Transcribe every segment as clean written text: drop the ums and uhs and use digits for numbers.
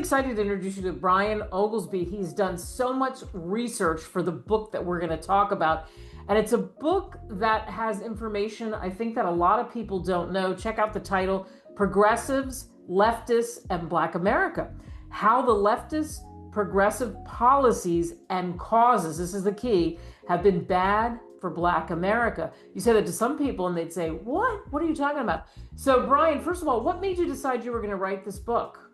excited to introduce you to Brian Oglesby. He's done so much research for the book that we're going to talk about. And it's a book that has information I think that a lot of people don't know. Check out the title, Progressives, Leftists, and Black America. How the leftist progressive policies and causes, this is the key, have been bad for Black America. You say that to some people and they'd say, what? What are you talking about? So Brian, first of all, what made you decide you were going to write this book?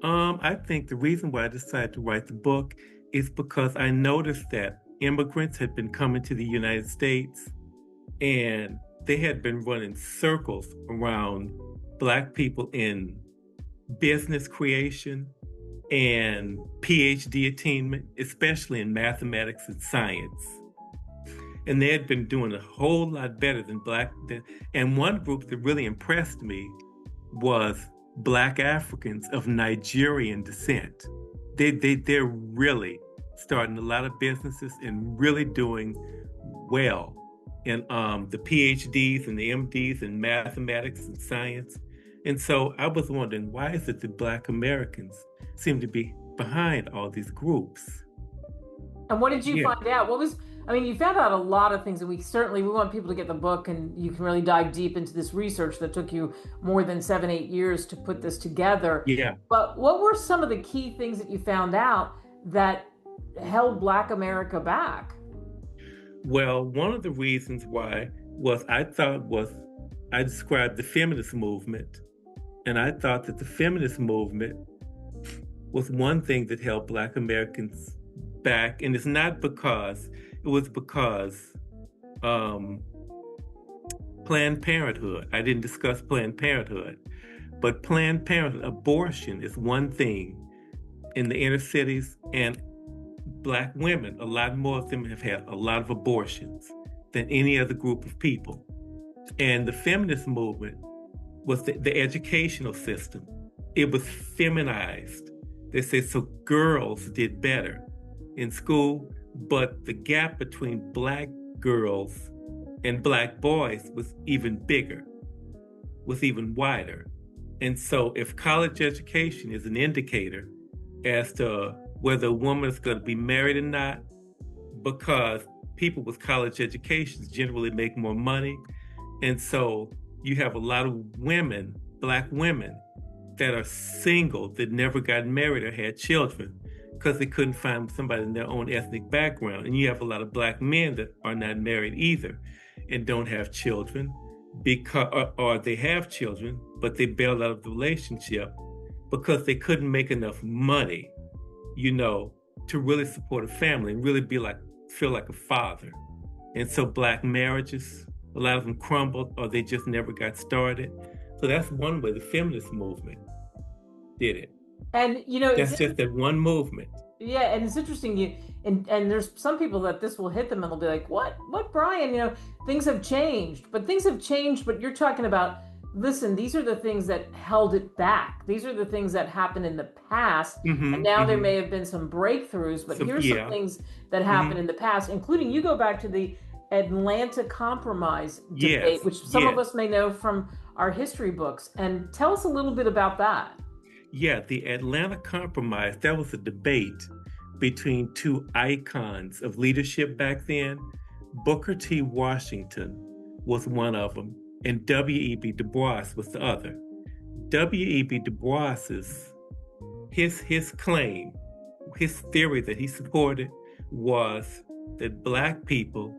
I think the reason why I decided to write the book is because I noticed that immigrants had been coming to the United States and they had been running circles around Black people in business creation and PhD attainment, especially in mathematics and science. And they had been doing a whole lot better than and one group that really impressed me was Black Africans of Nigerian descent. They're really starting a lot of businesses and really doing well in the PhDs and the MDs in mathematics and science. And so I was wondering, why is it that Black Americans seem to be behind all these groups? And what did you find out? You found out a lot of things, and we want people to get the book, and you can really dive deep into this research that took you more than 7-8 years to put this together. Yeah. But what were some of the key things that you found out that held Black America back? Well, one of the reasons why I described the feminist movement, and I thought that the feminist movement was one thing that held Black Americans back, and it's not because Planned Parenthood. I didn't discuss Planned Parenthood, but Planned Parenthood, abortion is one thing in the inner cities, and Black women, a lot more of them have had a lot of abortions than any other group of people. And the feminist movement was the educational system. It was feminized. They said so girls did better in school, but the gap between Black girls and Black boys was even bigger, was even wider. And so if college education is an indicator as to whether a woman is going to be married or not, because people with college educations generally make more money. And so you have a lot of women, Black women, that are single, that never got married or had children because they couldn't find somebody in their own ethnic background. And you have a lot of Black men that are not married either and don't have children, or they have children, but they bail out of the relationship because they couldn't make enough money, to really support a family and really feel like a father. And so Black marriages, a lot of them crumbled or they just never got started. So that's one way the feminist movement did it. And that's just that one movement. Yeah, and it's interesting. And there's some people that this will hit them and they'll be like, "What, Brian? Things have changed." But things have changed. But you're talking about, listen, these are the things that held it back. These are the things that happened in the past, and now there may have been some breakthroughs. But here's some things that happened in the past, including you go back to the Atlanta Compromise debate, which some of us may know from our history books. And tell us a little bit about that. Yeah, the Atlanta Compromise, that was a debate between two icons of leadership back then. Booker T. Washington was one of them, and W.E.B. Du Bois was the other. W.E.B. Du Bois's, his claim, his theory that he supported was that Black people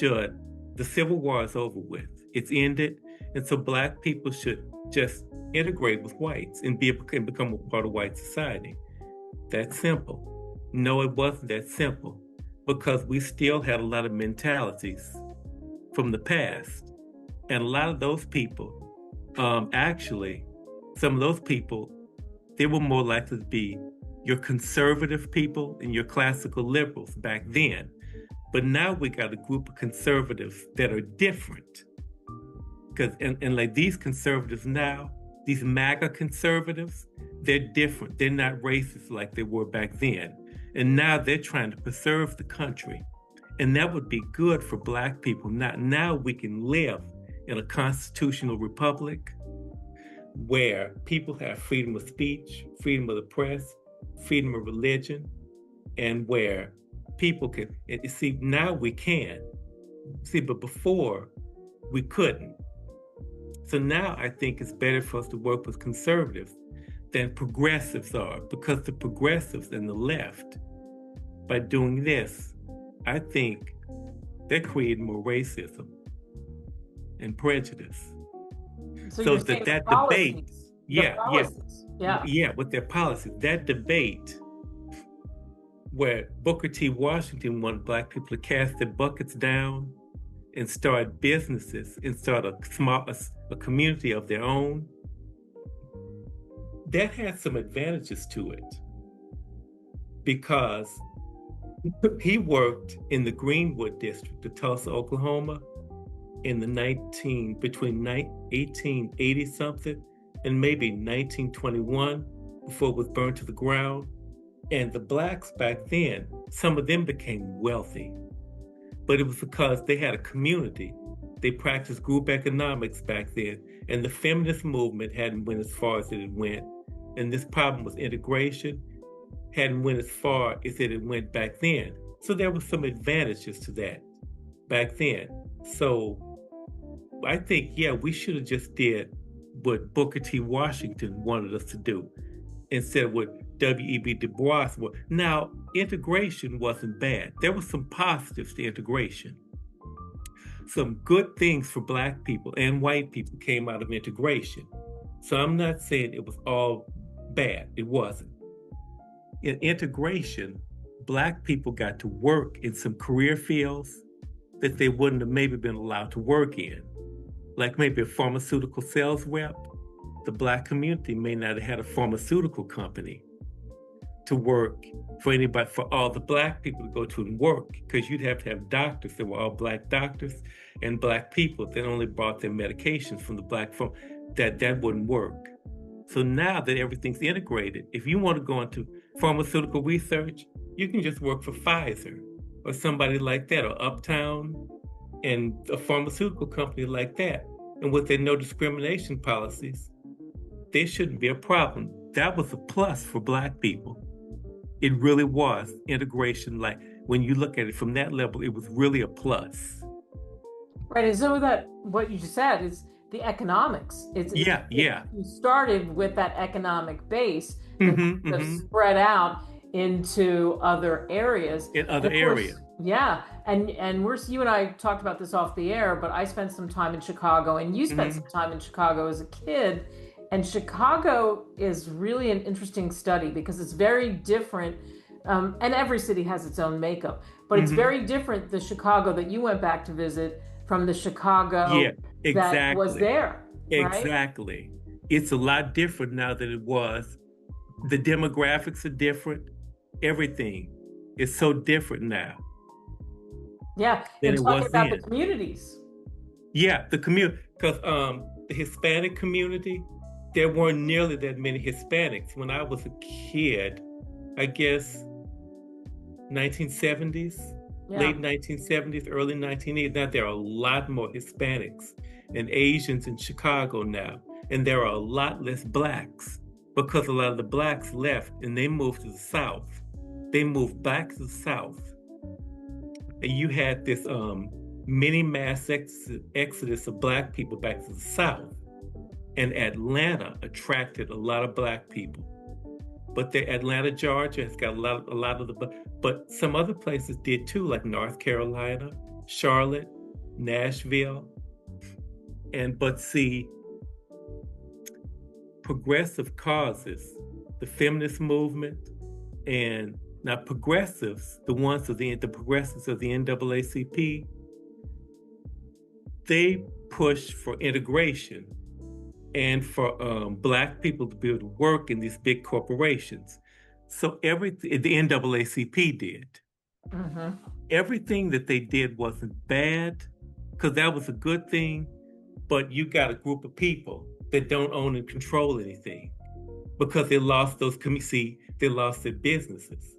the Civil War is over with, it's ended, and so Black people should just integrate with whites and become a part of white society. That's simple. No, it wasn't that simple, because we still had a lot of mentalities from the past. And a lot of those people, actually, some of those people, they were more likely to be your conservative people and your classical liberals back then. But now we got a group of conservatives that are different. And like these conservatives now, these MAGA conservatives, they're different. They're not racist like they were back then. And now they're trying to preserve the country. And that would be good for Black people. Now we can live in a constitutional republic where people have freedom of speech, freedom of the press, freedom of religion, and where people can, see, now we can. See, but before we couldn't. So now I think it's better for us to work with conservatives than progressives are, because the progressives and the left, by doing this, I think they're creating more racism and prejudice. So So you're that saying the debate, policies, yeah, with their policies, that debate where Booker T. Washington wanted Black people to cast their buckets down and start businesses and start a community of their own, that had some advantages to it, because he worked in the Greenwood district of Tulsa, Oklahoma, in the between 1880 something and maybe 1921, before it was burned to the ground. And the Blacks back then, some of them became wealthy, but it was because they had a community. They practiced group economics back then, and the feminist movement hadn't went as far as it went. And this problem with integration hadn't went as far as it went back then. So there were some advantages to that back then. So I think, yeah, we should have just did what Booker T. Washington wanted us to do instead of what W.E.B. Du Bois was. Now, integration wasn't bad. There were some positives to integration. Some good things for Black people and white people came out of integration. So I'm not saying it was all bad. It wasn't. In integration, Black people got to work in some career fields that they wouldn't have maybe been allowed to work in. Like maybe a pharmaceutical sales rep. The Black community may not have had a pharmaceutical company to work for anybody, for all the Black people to go to and work, because you'd have to have doctors that were all Black doctors and Black people that only bought their medications from the Black firm. That wouldn't work. So now that everything's integrated, if you want to go into pharmaceutical research, you can just work for Pfizer or somebody like that, or Uptown and a pharmaceutical company like that. And with their no discrimination policies, there shouldn't be a problem. That was a plus for Black people. It really was. Integration, like when you look at it from that level, it was really a plus. Right. And so that what you just said is the economics. You started with that economic base that spread out into other areas. In other areas. Yeah. And you and I talked about this off the air, but I spent some time in Chicago, and you spent some time in Chicago as a kid. And Chicago is really an interesting study because it's very different. And every city has its own makeup, but it's very different, the Chicago that you went back to visit, from the Chicago that was there. Right? Exactly. It's a lot different now than it was. The demographics are different. Everything is so different now. Yeah, and talking about the communities. Yeah, the community, because the Hispanic community, there weren't nearly that many Hispanics. When I was a kid, I guess 1970s, late 1970s, early 1980s. Now there are a lot more Hispanics and Asians in Chicago now. And there are a lot less Blacks, because a lot of the Blacks left and they moved to the South. They moved back to the South. And you had this mini mass exodus of Black people back to the South. And Atlanta attracted a lot of Black people. But Atlanta, Georgia has got a lot of the, but some other places did too, like North Carolina, Charlotte, Nashville. But see, progressive causes, the feminist movement, and now progressives, the progressives of the NAACP, they push for integration and for Black people to be able to work in these big corporations. So the NAACP did. Everything that they did wasn't bad, because that was a good thing, but you got a group of people that don't own and control anything because they lost they lost their businesses.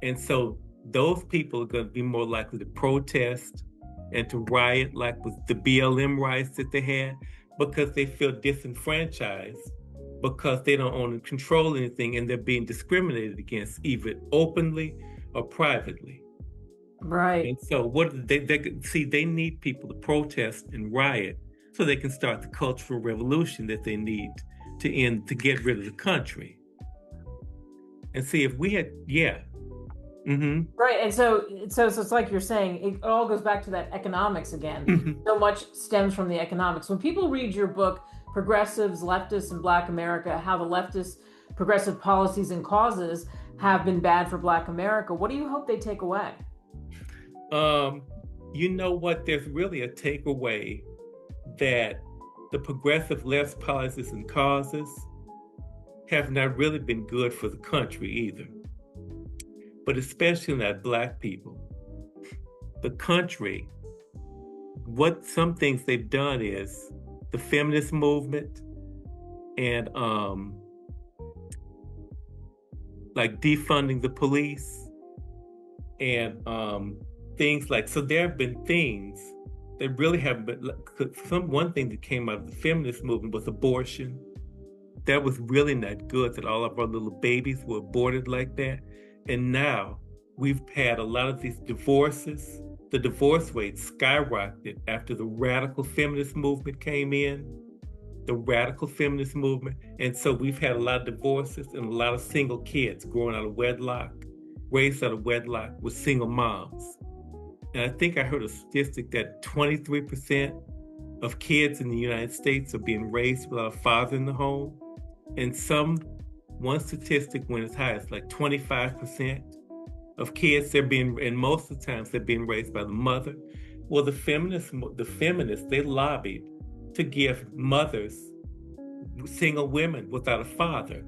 And so those people are going to be more likely to protest and to riot, like with the BLM riots that they had, because they feel disenfranchised, because they don't own and control anything, and they're being discriminated against either openly or privately. Right. And so what they need people to protest and riot so they can start the cultural revolution that they need to get rid of the country. And see if we had, yeah. Mm-hmm. Right. And so it's like you're saying, it all goes back to that economics again. Mm-hmm. So much stems from the economics. When people read your book, Progressives, Leftists, and Black America, how the leftist progressive policies and causes have been bad for Black America, what do you hope they take away? You know what? There's really a takeaway that the progressive left policies and causes have not really been good for the country either, but especially not Black people. The country, what some things they've done is the feminist movement and like defunding the police and things like, so there have been things that really haven't been, one thing that came out of the feminist movement was abortion. That was really not good, that all of our little babies were aborted like that. And now we've had a lot of these divorces. The divorce rate skyrocketed after the radical feminist movement came in, the radical feminist movement. And so we've had a lot of divorces and a lot of single kids growing out of wedlock, raised out of wedlock with single moms. And I think I heard a statistic that 23% of kids in the United States are being raised without a father in the home. And one statistic went as high as like 25% of kids, and most of the times they're being raised by the mother. Well, the feminists, they lobbied to give mothers, single women without a father,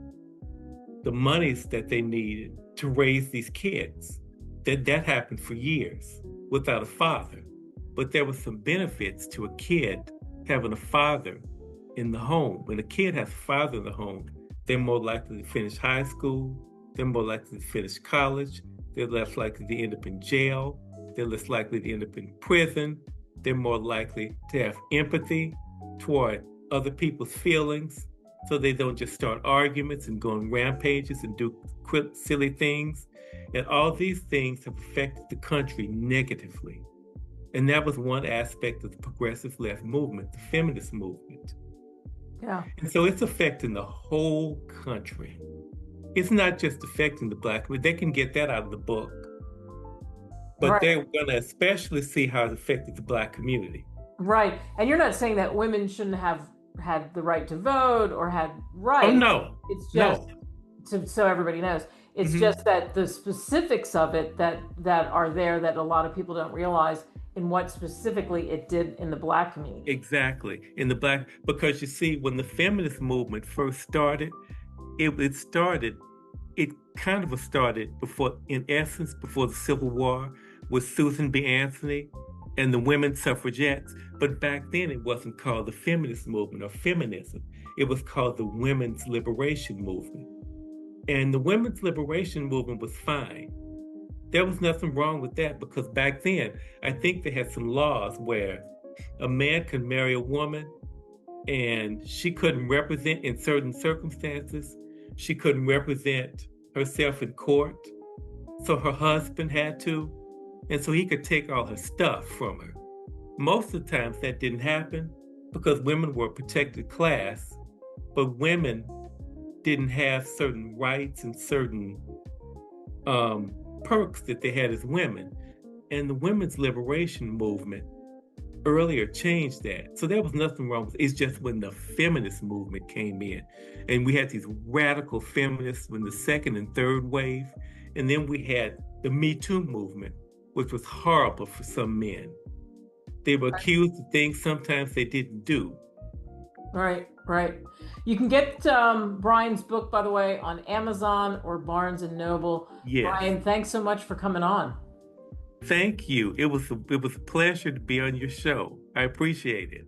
the monies that they needed to raise these kids. That happened for years without a father. But there were some benefits to a kid having a father in the home. When a kid has a father in the home, they're more likely to finish high school, they're more likely to finish college, they're less likely to end up in jail, they're less likely to end up in prison, they're more likely to have empathy toward other people's feelings, so they don't just start arguments and go on rampages and do silly things. And all these things have affected the country negatively. And that was one aspect of the progressive left movement, the feminist movement. Yeah. And so it's affecting the whole country. It's not just affecting the Black community. They can get that out of the book. But Right. they're going to especially see how it affected the Black community. Right. And you're not saying that women shouldn't have had the right to vote or had rights. Oh, no. It's just, so everybody knows, it's just that the specifics of it that are there that a lot of people don't realize in what specifically it did in the Black community. Exactly. In the Black, because you see, when the feminist movement first started, it kind of started before, in essence, before the Civil War with Susan B. Anthony and the women suffragettes. But back then it wasn't called the feminist movement or feminism. It was called the women's liberation movement. And the women's liberation movement was fine. There was nothing wrong with that, because back then, I think they had some laws where a man could marry a woman and she couldn't represent, in certain circumstances, she couldn't represent herself in court. So her husband had to, and so he could take all her stuff from her. Most of the times that didn't happen because women were a protected class, but women didn't have certain rights and certain perks that they had as women. And the women's liberation movement earlier changed that. So there was nothing wrong with it. It's just when the feminist movement came in, and we had these radical feminists in the second and third wave, and then we had the Me Too movement, which was horrible for some men. They were accused of things sometimes they didn't do. Right, right. You can get Brian's book, by the way, on Amazon or Barnes and Noble. Yes. Brian, thanks so much for coming on. Thank you. It was a pleasure to be on your show. I appreciate it.